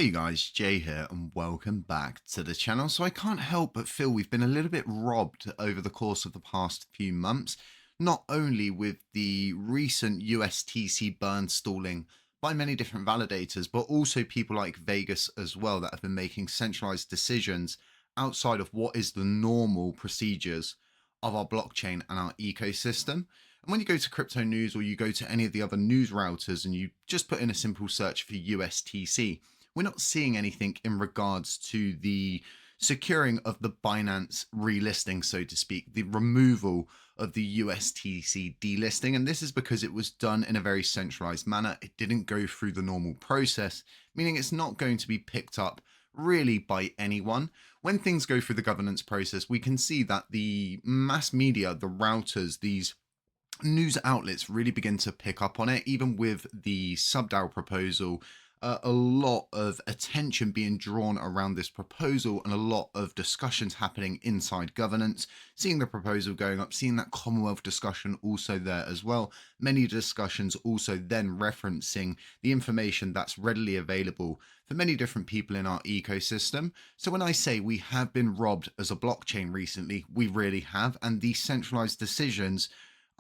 Hey guys, Jay here and welcome back to the channel. So I can't help but feel we've been a little bit robbed over the course of the past few months, not only with the recent USTC burn stalling by many different validators, but also people like Vegas as well that have been making centralized decisions outside of what is the normal procedures of our blockchain and our ecosystem. And when you go to crypto news or you go to any of the other news routers and you just put in a simple search for USTC, we're not seeing anything in regards to the securing of the Binance relisting, so to speak, the removal of the USTC delisting. And this is because it was done in a very centralized manner. It didn't go through the normal process, meaning it's not going to be picked up really by anyone. When things go through the governance process, we can see that the mass media, the routers, these news outlets really begin to pick up on it, even with the subDAO proposal. A lot of attention being drawn around this proposal and a lot of discussions happening inside governance, seeing the proposal going up, seeing that Commonwealth discussion also there as well. Many discussions also then referencing the information that's readily available for many different people in our ecosystem. So when I say we have been robbed as a blockchain recently, we really have, and these centralized decisions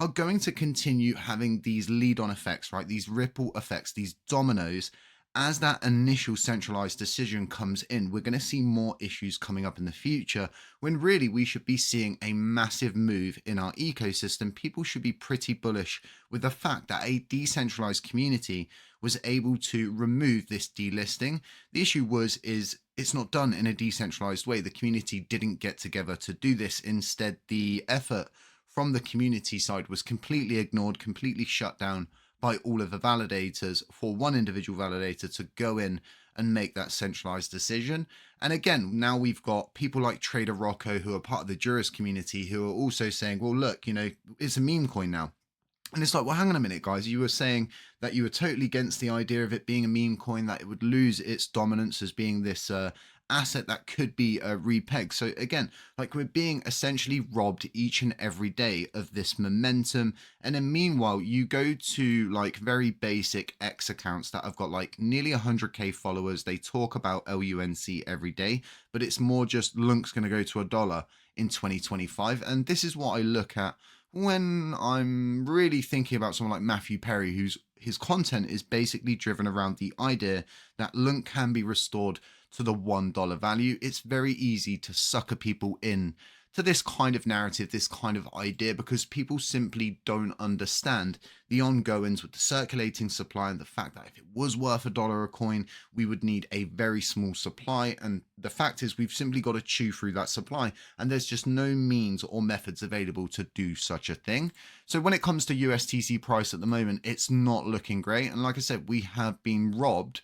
are going to continue having these lead on effects, right? These ripple effects, these dominoes. As that initial centralized decision comes in, we're going to see more issues coming up in the future when really we should be seeing a massive move in our ecosystem. People should be pretty bullish with the fact that a decentralized community was able to remove this delisting. The issue is it's not done in a decentralized way. The community didn't get together to do this. Instead, the effort from the community side was completely ignored, completely shut down by all of the validators for one individual validator to go in and make that centralized decision. And again, now we've got people like Trader Rocco, who are part of the Juris community, who are also saying, well, look, it's a meme coin now. And it's like, well, hang on a minute, guys. You were saying that you were totally against the idea of it being a meme coin, that it would lose its dominance as being this asset that could be repegged. So again, like we're being essentially robbed each and every day of this momentum. And then meanwhile, you go to like very basic X accounts that have got like nearly 100K followers. They talk about LUNC every day, but it's more just LUNC's going to go to $1 in 2025. And this is what I look at when I'm really thinking about someone like Matthew Perry, his content is basically driven around the idea that LUNC can be restored to the $1 value. It's very easy to sucker people in to this kind of narrative, this kind of idea, because people simply don't understand the ongoings with the circulating supply and the fact that if it was worth $1 a coin, we would need a very small supply. And the fact is we've simply got to chew through that supply, and there's just no means or methods available to do such a thing. So when it comes to USTC price at the moment, it's not looking great. And like I said, we have been robbed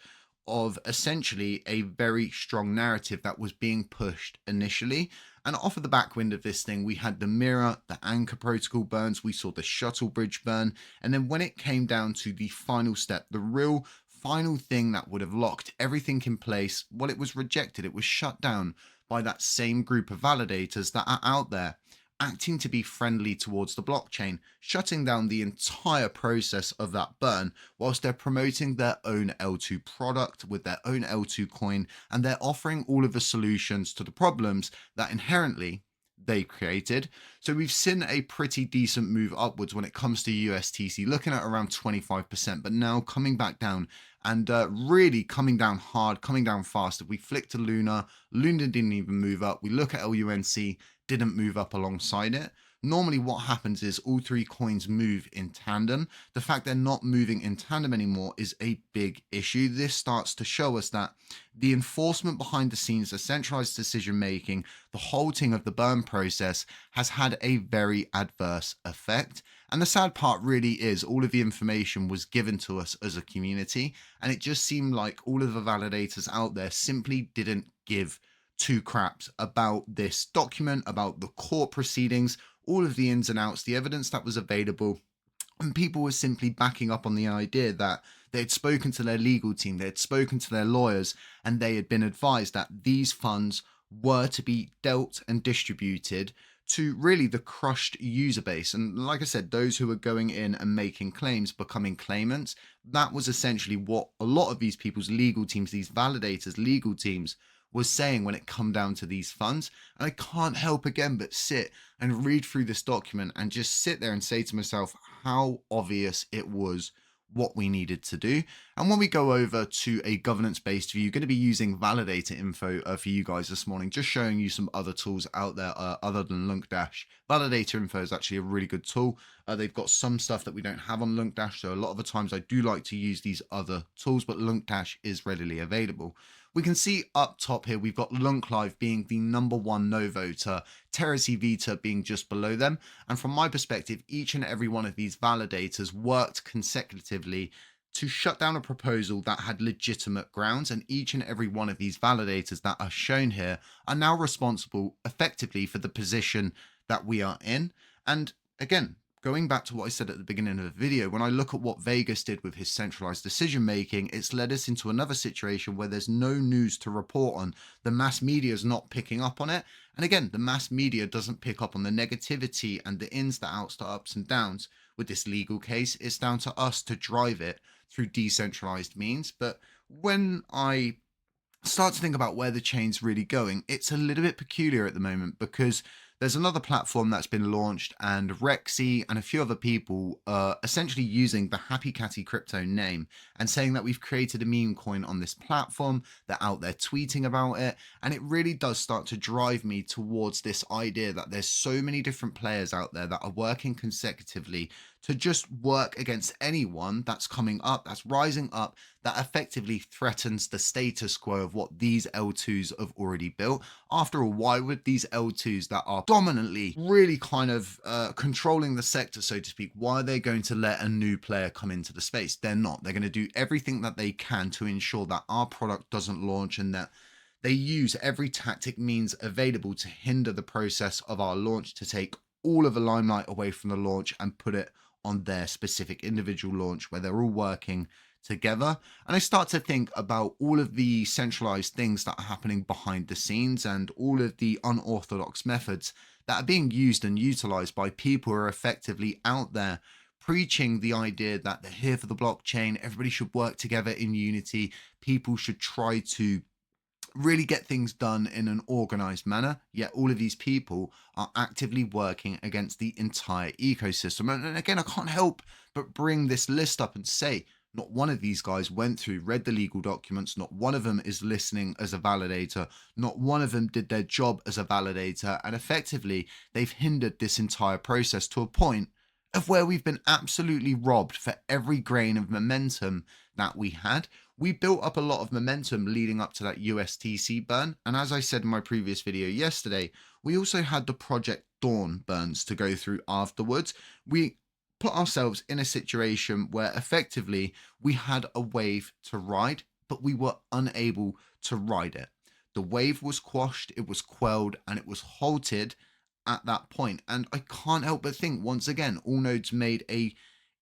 of essentially a very strong narrative that was being pushed initially. And off of the backwind of this thing, we had the Mirror, the Anchor protocol burns, we saw the Shuttle Bridge burn. And then when it came down to the final step, the real final thing that would have locked everything in place, well, it was rejected. It was shut down by that same group of validators that are out there acting to be friendly towards the blockchain, shutting down the entire process of that burn whilst they're promoting their own L2 product with their own L2 coin, and they're offering all of the solutions to the problems that inherently they created. So we've seen a pretty decent move upwards when it comes to USTC, looking at around 25%, but now coming back down and really coming down hard, coming down fast. If we flick to Luna didn't even move up. We look at LUNC, didn't move up alongside it. Normally what happens is all three coins move in tandem. The fact they're not moving in tandem anymore is a big issue. This starts to show us that the enforcement behind the scenes, the centralized decision making, the halting of the burn process has had a very adverse effect. And the sad part really is all of the information was given to us as a community, and it just seemed like all of the validators out there simply didn't give two craps about this document, about the court proceedings, all of the ins and outs, the evidence that was available. And people were simply backing up on the idea that they had spoken to their legal team, they had spoken to their lawyers, and they had been advised that these funds were to be dealt and distributed to really the crushed user base. And like I said, those who are going in and making claims, becoming claimants, that was essentially what a lot of these people's legal teams, these validators, legal teams, was saying when it come down to these funds. And I can't help again but sit and read through this document and just sit there and say to myself how obvious it was what we needed to do. And when we go over to a governance-based view, going to be using validator info for you guys this morning, just showing you some other tools out there other than LUNC Dash. Validator info is actually a really good tool. They've got some stuff that we don't have on LUNC Dash, so a lot of the times I do like to use these other tools, but LUNC Dash is readily available. We can see up top here, we've got LUNC Live being the #1 no voter, Terra Vita being just below them. And from my perspective, each and every one of these validators worked consecutively to shut down a proposal that had legitimate grounds. And each and every one of these validators that are shown here are now responsible effectively for the position that we are in. And again, going back to what I said at the beginning of the video, when I look at what Vegas did with his centralized decision making, it's led us into another situation where there's no news to report on. The mass media is not picking up on it. And again, the mass media doesn't pick up on the negativity and the ins, the outs, the ups and downs with this legal case. It's down to us to drive it through decentralized means. But when I start to think about where the chain's really going, it's a little bit peculiar at the moment because there's another platform that's been launched, and Rexy and a few other people are essentially using the HappyCattyCrypto name and saying that we've created a meme coin on this platform. They're out there tweeting about it, and it really does start to drive me towards this idea that there's so many different players out there that are working consecutively to just work against anyone that's coming up, that's rising up, that effectively threatens the status quo of what these L2s have already built. After all, why would these L2s that are dominantly really kind of controlling the sector, so to speak, why are they going to let a new player come into the space? They're not. They're going to do everything that they can to ensure that our product doesn't launch, and that they use every tactic means available to hinder the process of our launch, to take all of the limelight away from the launch and put it on their specific individual launch where they're all working together. And I start to think about all of the centralized things that are happening behind the scenes and all of the unorthodox methods that are being used and utilized by people who are effectively out there preaching the idea that they're here for the blockchain, everybody should work together in unity, people should try to really get things done in an organized manner, yet all of these people are actively working against the entire ecosystem. And again, I can't help but bring this list up and say, not one of these guys went through, read the legal documents, not one of them is listening as a validator, not one of them did their job as a validator, and effectively they've hindered this entire process to a point of where we've been absolutely robbed for every grain of momentum that we had. We built up a lot of momentum leading up to that USTC burn. And as I said in my previous video yesterday, we also had the Project Dawn burns to go through afterwards. We put ourselves in a situation where effectively we had a wave to ride, but we were unable to ride it. The wave was quashed, it was quelled, and it was halted at that point. And I can't help but think, once again, all nodes made a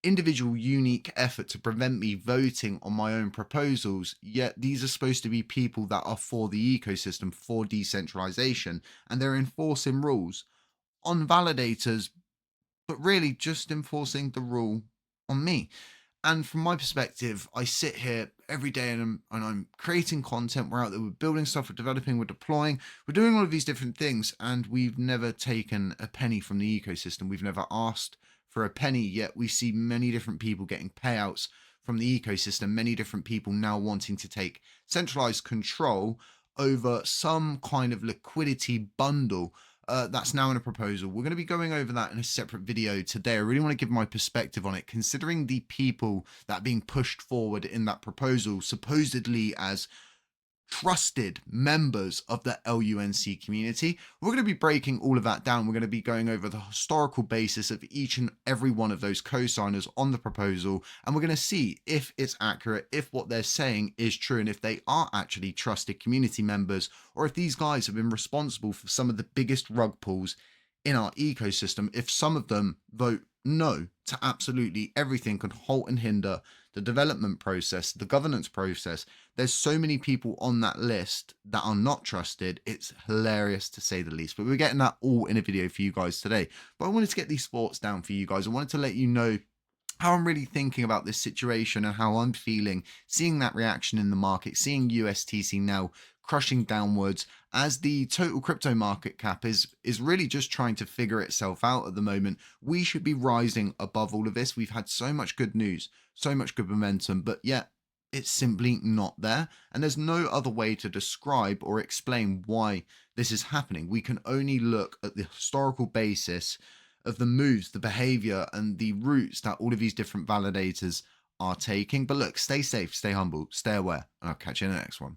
individual unique effort to prevent me voting on my own proposals, yet these are supposed to be people that are for the ecosystem, for decentralization, and they're enforcing rules on validators, but really just enforcing the rule on me. And from my perspective, I sit here every day and I'm creating content. We're out there, we're building stuff, we're developing, we're deploying, we're doing all of these different things, and we've never taken a penny from the ecosystem. We've never asked for a penny, yet we see many different people getting payouts from the ecosystem, many different people now wanting to take centralized control over some kind of liquidity bundle that's now in a proposal. We're going to be going over that in a separate video today. I really want to give my perspective on it, considering the people that are being pushed forward in that proposal, supposedly as trusted members of the LUNC community. We're going to be breaking all of that down. We're going to be going over the historical basis of each and every one of those co-signers on the proposal, and we're going to see if it's accurate, if what they're saying is true, and if they are actually trusted community members, or if these guys have been responsible for some of the biggest rug pulls in our ecosystem if some of them vote no to absolutely everything can halt and hinder the development process, the governance process. There's so many people on that list that are not trusted. It's hilarious to say the least. But we're getting that all in a video for you guys today. But I wanted to get these thoughts down for you guys. I wanted to let you know how I'm really thinking about this situation and how I'm feeling, seeing that reaction in the market, seeing USTC now crushing downwards as the total crypto market cap is really just trying to figure itself out at the moment. We should be rising above all of this. We've had so much good news, so much good momentum, but yet it's simply not there. And there's no other way to describe or explain why this is happening. We can only look at the historical basis of the moves, the behavior, and the routes that all of these different validators are taking. But look, stay safe, stay humble, stay aware, and I'll catch you in the next one.